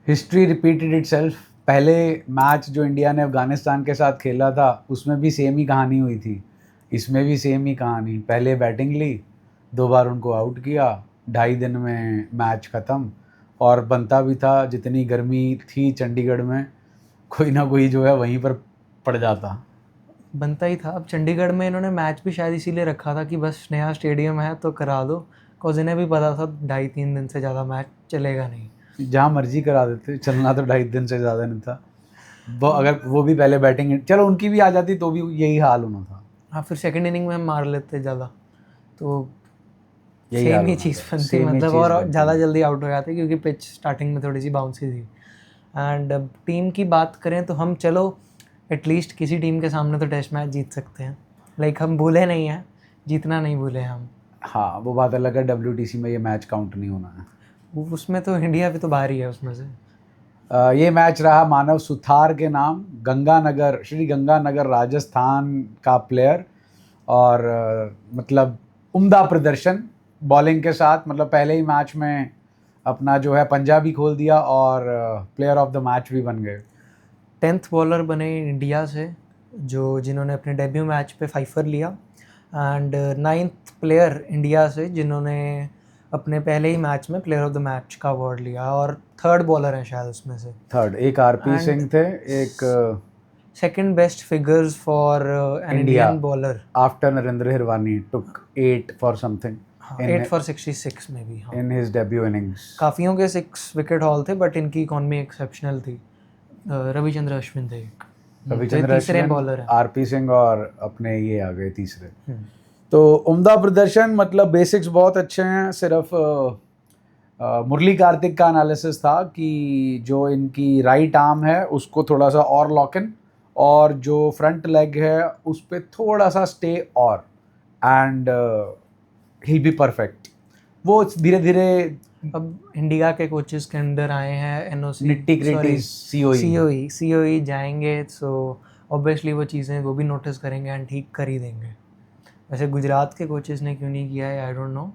History repeated itself. पहले match जो India ने अफगानिस्तान के साथ खेला था उसमें भी सेम ही कहानी हुई थी, इसमें भी सेम ही कहानी। पहले बैटिंग ली, 2 बार उनको आउट किया, 2.5 दिन में मैच ख़त्म। और बनता भी था, जितनी गर्मी थी चंडीगढ़ में, कोई ना कोई जो है वहीं पर पड़ जाता। बनता ही था। अब चंडीगढ़ में इन्होंने मैच भी शायद इसीलिए रखा था कि बस नया स्टेडियम है तो करा दो, बिकॉज इन्हें भी पता था 2.5-3 दिन से ज़्यादा मैच चलेगा नहीं। जहाँ मर्जी करा देते, चलना तो 2.5 दिन से ज़्यादा नहीं था। वो अगर वो भी पहले बैटिंग चलो उनकी भी आ जाती तो भी यही हाल होना था। हाँ, फिर सेकंड इनिंग में हम मार लेते ज़्यादा तो यही सेम हाल ही होना चीज़ था, बनती, सेम ही मतलब, चीज़ और बनती। ज़्यादा जल्दी आउट हो जाते क्योंकि पिच स्टार्टिंग में थोड़ी सी बाउंसी थी। एंड अब टीम की बात करें तो हम चलो एटलीस्ट किसी टीम के सामने तो टेस्ट मैच जीत सकते हैं। लाइक हम भूले नहीं हैं, जीतना नहीं भूले हम। हाँ, वो बात अलग है, WTC में ये मैच काउंट नहीं होना है। उसमें तो इंडिया भी तो बाहर ही है उसमें से। ये मैच रहा मानव सुथार के नाम, गंगानगर, श्री गंगानगर राजस्थान का प्लेयर। और मतलब उम्दा प्रदर्शन बॉलिंग के साथ, मतलब पहले ही मैच में अपना जो है पंजाबी खोल दिया और प्लेयर ऑफ द मैच भी बन गए। 10th बॉलर बने इंडिया से जिन्होंने अपने डेब्यू मैच पे 5 लिया। एंड 9th प्लेयर इंडिया से जिन्होंने अपने पहले ही मैच में प्लेयर ऑफ द मैच का अवार्ड लिया, और 3rd बॉलर हैं शायद उसमें से। थर्ड एक RP एंड सिंह थे, एक second best figures for an India Indian bowler. After Narendra Hirwani took 8 for something हाँ, 8 फॉर 66 में भी। हाँ, इन हिज डेब्यू इनिंग्स। काफ़ियों के 6 विकेट हॉल थे, बट इनकी इकॉनमी एक्सेप्शनल थी। रविचंद्र अश्विन थे एक, जो रविचंद्र तीसरे अश्विन, बॉलर हैं। RP सिंह और अपने ये आ गए तीसरे। तो उम्दा प्रदर्शन, मतलब बेसिक्स बहुत अच्छे हैं। सिर्फ मुरली कार्तिक का एनालिसिस था कि जो इनकी राइट आर्म है उसको थोड़ा सा और लॉक इन, और जो फ्रंट लेग है उस पर थोड़ा सा स्टे, और एंड ही बी परफेक्ट। वो धीरे धीरे अब इंडिया के कोचेस के अंदर आए हैं NOC, निट्टी ग्रिटी COE जाएंगे, सो ऑब्वियसली वो चीज़ें वो भी नोटिस करेंगे एंड ठीक कर ही देंगे। वैसे गुजरात के कोचेस ने क्यों नहीं किया है, आई डोंट नो।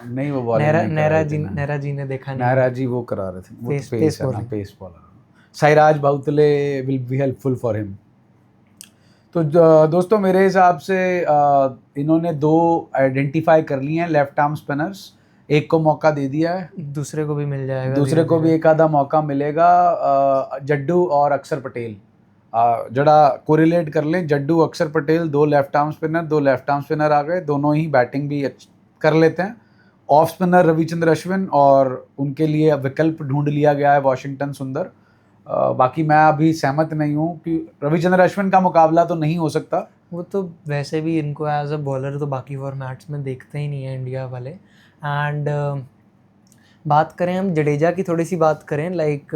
नहीं, वो बॉलिंग नहीं कर रहे थे ना। नेहरा जी ने देखा नहीं नायरा है। जी वो करा रहे थे, वो तो पेस पेस है ना, bowling. Pace bowler. Sairaj Bahutule will be helpful for him. तो दोस्तों मेरे हिसाब से इन्होंने 2 आइडेंटिफाई कर लिए हैं लेफ्ट आर्म स्पिनर्स। एक को मौका दे दिया है, दूसरे को भी मिल जाएगा, दूसरे को भी एक आधा मौका मिलेगा। जड्डू और अक्षर पटेल, जरा कोरिलेट कर लें, Jaddu Axar Patel 2 left arm spinner, 2 left arm spinner आ गए, दोनों ही बैटिंग भी कर लेते हैं। ऑफ स्पिनर रविचंद्र अश्विन, और उनके लिए विकल्प ढूंढ लिया गया है वॉशिंगटन सुंदर। बाकी मैं अभी सहमत नहीं हूँ कि रविचंद्र अश्विन का मुकाबला तो नहीं हो सकता। वो तो वैसे भी इनको एज अ बॉलर तो बाकी फॉर्मेट्स में देखते ही नहीं है इंडिया वाले। एंड बात करें हम जडेजा की, थोड़ी सी बात करें, लाइक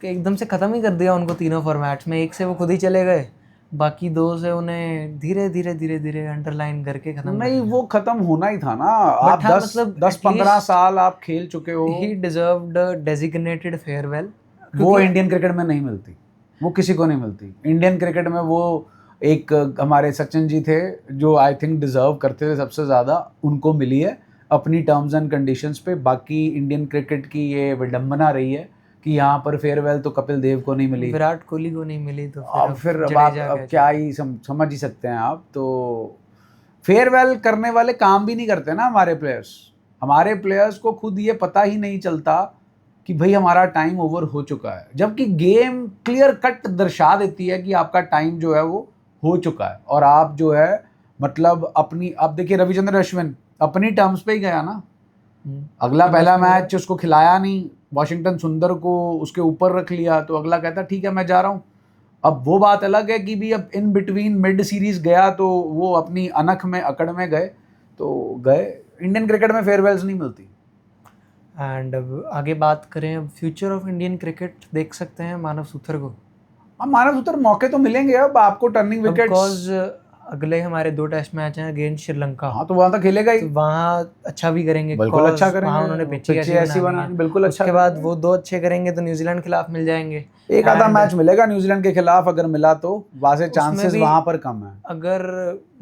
एकदम से ख़त्म ही कर दिया उनको तीनों फॉर्मेट्स में। एक से वो खुद ही चले गए, बाकी 2 से उन्हें धीरे धीरे धीरे धीरे अंडरलाइन करके ख़त्म कर नहीं, दिया। वो खत्म होना ही था ना। आप हाँ, 10 मतलब 10-15 साल आप खेल चुके हो। ही डिजर्व्ड डेजिग्नेटेड फेयरवेल। वो इंडियन क्रिकेट में नहीं मिलती, वो किसी को नहीं मिलती इंडियन क्रिकेट में। वो एक हमारे सचिन जी थे जो आई थिंक डिजर्व करते थे सबसे ज़्यादा, उनको मिली है अपनी टर्म्स एंड कंडीशंस पे। बाकी इंडियन क्रिकेट की ये विडंबना रही है कि यहाँ पर फेयरवेल तो कपिल देव को नहीं मिली, विराट कोहली को नहीं मिली, तो फिर अब आप जडेजा क्या ही समझ ही सकते हैं आप। तो फेयरवेल करने वाले काम भी नहीं करते ना हमारे प्लेयर्स। हमारे प्लेयर्स को खुद ये पता ही नहीं चलता कि भाई हमारा टाइम ओवर हो चुका है, जबकि गेम क्लियर कट दर्शा देती है कि आपका टाइम जो है वो हो चुका है। और आप जो है मतलब अपनी, आप देखिए रविचंद्र अश्विन अपनी टर्म्स पे ही गया ना। अगला पहला मैच उसको खिलाया नहीं, वॉशिंगटन सुंदर को उसके ऊपर रख लिया, तो अगला कहता ठीक है मैं जा रहा हूँ। अब वो बात अलग है कि भी अब इन बिटवीन मिड सीरीज गया तो वो अपनी अनख में अकड़ में गए तो गए। इंडियन क्रिकेट में फेयरवेल्स नहीं मिलती। एंड अब आगे बात करें, अब फ्यूचर ऑफ इंडियन क्रिकेट देख सकते हैं मानव सूत्र को। अब मानव सूत्र मौके तो मिलेंगे, अब आपको टर्निंग विकेट्स। बिकॉज अगले हमारे 2 टेस्ट मैच हैं अगेंस्ट श्रीलंका। हाँ तो वहाँ तो खेलेगा ही, तो वहाँ अच्छा भी करेंगे, बिल्कुल अच्छा cause वहाँ करेंगे, उन्होंने पिच ऐसी बनानी, बिल्कुल अच्छा उसके बाद करेंगे। वो 2 अच्छे करेंगे तो न्यूजीलैंड के खिलाफ मिल जाएंगे। एक आधा And मैच मिलेगा न्यूजीलैंड के खिलाफ, अगर मिला तो वहाँ से उसमें चांसेस भी वहाँ पर कम है। अगर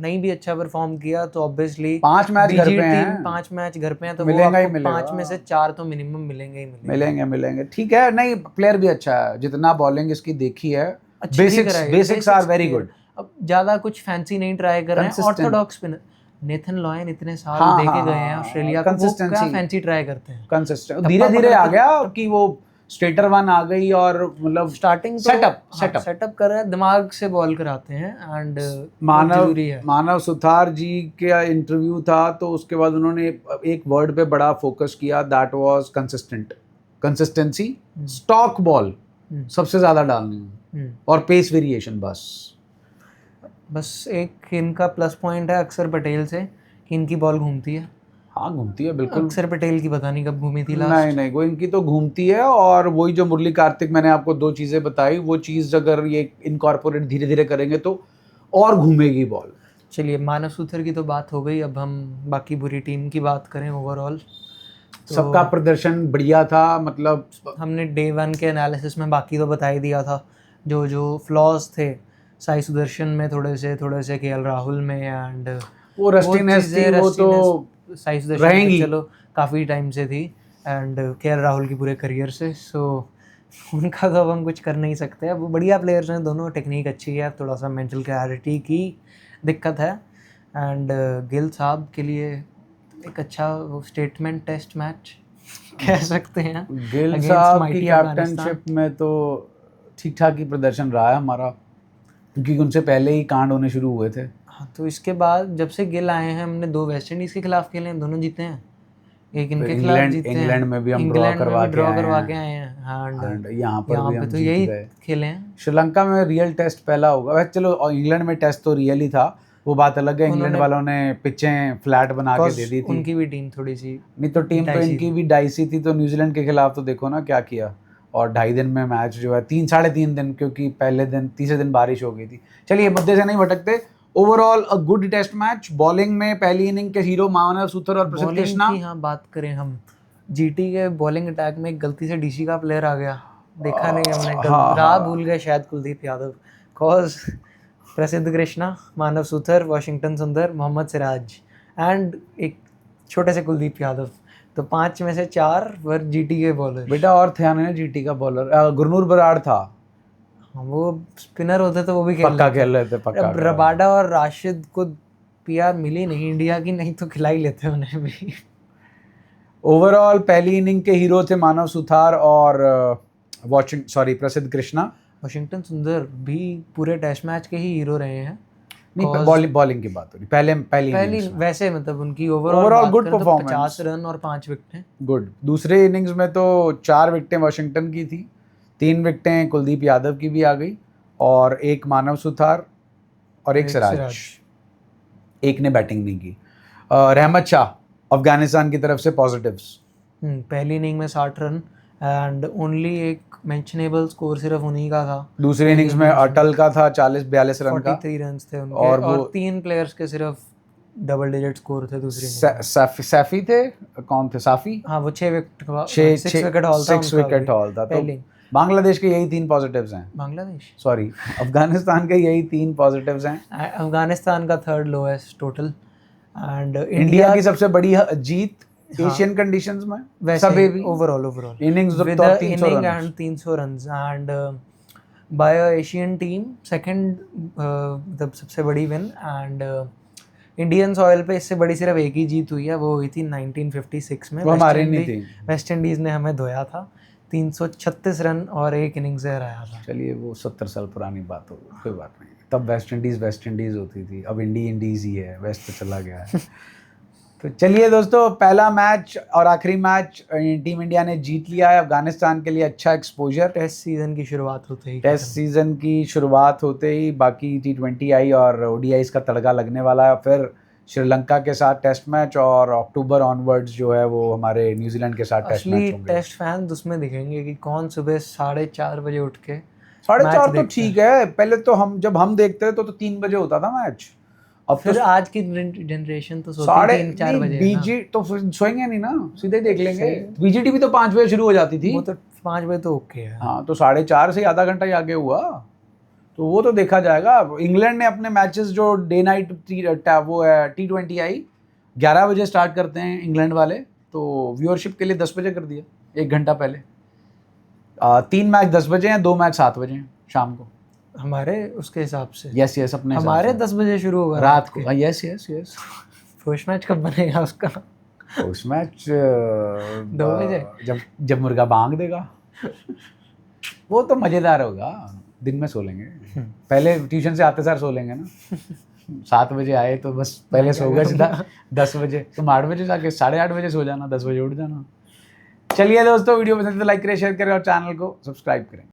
नहीं भी अच्छा परफॉर्म किया तो ऑब्वियसली 5 मैच घर पे टीम हैं, 5 मैच घर पे हैं तो वो मिलेगा ही आपको मिलेगा, 5 में से 4 तो मिनिमम मिलेंगे ही मिलेंगे। मिलेंगे ठीक है। नहीं प्लेयर भी अच्छा है, जितना बॉलिंग इसकी देखी है, अच्छी ही कराई है, basics are very clear। Good. अब ज्यादा कुछ फैंसी नहीं ट्राई कर रहे हैं, Consistent। Orthodox spinner. Nathan lion इतने साल हाँ देके हाँ गए हैं हाँ, ऑस्ट्रेलिया को, वो क्या कंसिस्टेंसी, फैंसी ट्राई करते हैं। कंसिस्टेंट, टप्पा धीरे धीरे पकड़ आ के गया कि वो स्ट्रेटर वन आ गई, और मतलब स्टार्टिंग तो सेटअप सेटअप कर रहे हैं, दिमाग से बॉल कराते हैं एंड मानव जरूरी है। मानव सुथार जी का इंटरव्यू था तो उसके बाद उन्होंने एक वर्ड पे बड़ा फोकस किया, that was consistency. Stock ball सबसे ज्यादा डालनी है और पेस वेरिएशन। बस एक इनका प्लस पॉइंट है अक्षर पटेल से कि इनकी बॉल घूमती है। हाँ घूमती है बिल्कुल, अक्षर पटेल की पता नहीं कब घूमी थी लास्ट। नहीं वो इनकी तो घूमती है। और वही जो मुरली कार्तिक मैंने आपको 2 चीजें बताई, वो चीज अगर ये इनकॉर्पोरेट धीरे धीरे करेंगे तो और घूमेगी बॉल। चलिए मानव सूथर की तो बात हो गई, अब हम बाकी पूरी टीम की बात करें ओवरऑल। तो सबका प्रदर्शन बढ़िया था, मतलब हमने डे 1 के एनालिसिस में बाकी तो बता ही दिया था, जो जो फ्लॉज थे साई सुदर्शन में, थोड़े से केएल राहुल में, एंड वो रस्टीनेस थी, वो तो साई सुदर्शन रहेंगी। चलो काफ़ी टाइम से थी, एंड केएल राहुल की पूरे करियर से, सो उनका तो अब हम कुछ कर नहीं सकते। अब वो बढ़िया प्लेयर्स हैं दोनों, टेक्निक अच्छी है, थोड़ा सा मेंटल क्लैरिटी की दिक्कत है। एंड गिल साहब के लिए एक अच्छा वो स्टेटमेंट टेस्ट मैच कह सकते हैं गिल against साहब की mighty कैप्टनशिप में तो ठीक ठाक ही प्रदर्शन रहा है हमारा, क्योंकि उनसे पहले ही कांड होने शुरू हुए थे। हाँ, तो इसके बाद जब से गिल आए हैं हमने 2 वेस्ट इंडीज़ के खिलाफ खेले हैं, दोनों जीते हैं, एक इनके खिलाफ जीते हैं, इंग्लैंड में भी हम इंग्लैंड में ड्रॉ भी ड्रॉ करवा के हैं, आए हैं। हाँ, एंड यहाँ पर भी हम तो जीत यही गए। खेले हैं। श्रीलंका में रियल टेस्ट पहला होगा वैसे, चलो और इंग्लैंड में टेस्ट तो रियल ही था, वो बात अलग है। इंग्लैंड वालों ने पिचें फ्लैट बना के दे दी थी, उनकी भी टीम थोड़ी सी नहीं तो टीम तो इनकी भी डाइसी थी। तो न्यूजीलैंड के खिलाफ तो देखो ना क्या किया, और 2.5 दिन में मैच जो है, 3-3.5 दिन, क्योंकि पहले दिन तीसरे दिन बारिश हो गई थी। चलिए मुद्दे से नहीं भटकते। Overall a good test match. Bowling में पहली इनिंग के हीरो मानव सूथर और प्रसिद्ध कृष्णा। हाँ, बात करें हम जीटी के बॉलिंग अटैक में गलती से डीसी का प्लेयर आ गया, देखा नहीं हमने, राह भूल गए शायद कुलदीप यादव, कॉज प्रसिद्ध कृष्णा, मानव सूथर, वाशिंगटन सुंदर, मोहम्मद सिराज एंड एक छोटे से कुलदीप यादव, तो 5 में से 4 वर जीटी के बॉलर। बेटा और थे ना जीटी का बॉलर, गुरनूर बराड़ था। हाँ, वो स्पिनर होते तो वो भी पक्का खेल रहे थे, पक्का। अब रबाडा और राशिद को पीआर मिली नहीं इंडिया की, नहीं तो खिला ही लेते उन्हें भी। ओवरऑल पहली इनिंग के हीरो थे मानव सुथार और प्रसिद्ध कृष्णा। वाशिंगटन सुंदर भी पूरे टेस्ट मैच के ही हीरो रहे हैं। नहीं बॉलिंग की बात हो रही, पहली वैसे मतलब उनकी ओवरऑल गुड परफॉर्मेंस, 50 रन और 5 विकेटें, गुड। दूसरे इनिंग्स में तो 4 विकेटें वाशिंगटन की थी, 3 विकेटें कुलदीप यादव की भी आ गई, और 1 मानव सुथार और 1 सिराज। एक ने बैटिंग नहीं की। रहमत शाह अफगानिस्तान की तरफ से पॉजिटिव्स। पहली इनिंग में 60 रन एंड ओनली एक मेंशनेबल स्कोर सिर्फ उन्हीं का था। दूसरी इनिंग्स में अटल का था 40-42 रन का, 43 रन थे उनके, और 3 प्लेयर्स के सिर्फ डबल डिजिट स्कोर थे दूसरी इनिंग। सैफी थे, कौन थे? साफी। हाँ, वो 6 विकेट हॉल था। तो बांग्लादेश के यही 3 पॉजिटिव्स हैं। बांग्लादेश, सॉरी, अफगानिस्तान के यही 3 पॉजिटिव्स हैं। अफगानिस्तान का 3rd lowest total, and India की सबसे बड़ी जीत एशियन कंडीशंस में, वैसे overall innings with inning and 300 runs, and by Asian team second, मतलब सबसे बड़ी विन। एंड इंडियन सॉइल पे इससे बड़ी सिर्फ एक ही जीत हुई है, वो हुई थी 1956 में, वो हमारी नहीं थी, वेस्ट इंडीज़ ने हमें धोया था, 336 रन और 1 इनिंग से हराया था। चलिए वो 70 साल पुरानी बात हो, कोई बात नहीं। तब वेस्ट इंडीज़ होती थी, अब इंडीज़ ही है, वेस्ट तो चला गया है। तो चलिए दोस्तों, पहला मैच और आखिरी मैच टीम इंडिया ने जीत लिया है। अफगानिस्तान के लिए अच्छा एक्सपोजर। टेस्ट सीज़न की शुरुआत होते ही बाकी T20 आई और ODIs का तड़का लगने वाला है। फिर श्रीलंका के साथ टेस्ट मैच, और अक्टूबर ऑनवर्ड्स जो है वो हमारे न्यूजीलैंड के साथ टेस्ट मैच होंगे। टेस्ट फैन उसमें दिखेंगे कि कौन सुबह 4:30 बजे उठ के 4:30 तो ठीक है, पहले तो जब हम देखते थे तो 3 बजे होता था मैच, अब फिर तो आज की जनरेशन तो सोती साढ़े 3-4 बजे है ना। बीजी तो फिर सोएंगे नहीं ना, सीधे ही देख लेंगे। सही। बीजीटी भी तो 5 बजे शुरू हो जाती थी। वो तो 5 बजे तो ओके है। हाँ, तो 4:30 से आधा घंटा ही आगे हुआ, तो वो तो देखा जाएगा। इंग्लैंड ने अपने मैचेस जो डे नाइट वो है T20 आई 11 बजे स्टार्ट करते हैं इंग्लैंड वाले, तो व्यूअरशिप के लिए 10 बजे कर दिया, 1 घंटा पहले। 3 मैच 10 बजे हैं, 2 मैच 7 बजे हैं शाम को। हमारे उसके हिसाब से यस यस, अपने हिसाब हमारे से। 10 बजे शुरू होगा रात को। Yes yes yes. First match कब बनेगा उसका? उस मैच 2 बजे? जब मुर्गा बांग देगा वो तो मज़ेदार होगा। दिन में सो लेंगे, पहले ट्यूशन से आते सार सो लेंगे ना। 7 बजे आए तो बस पहले सो गए सीधा 10 बजे। तुम 8 बजे जाके 8:30 बजे सो जाना, 10 बजे उठ जाना। चलिए दोस्तों, वीडियो पसंद है तो लाइक करें, शेयर करें और चैनल को सब्सक्राइब करें।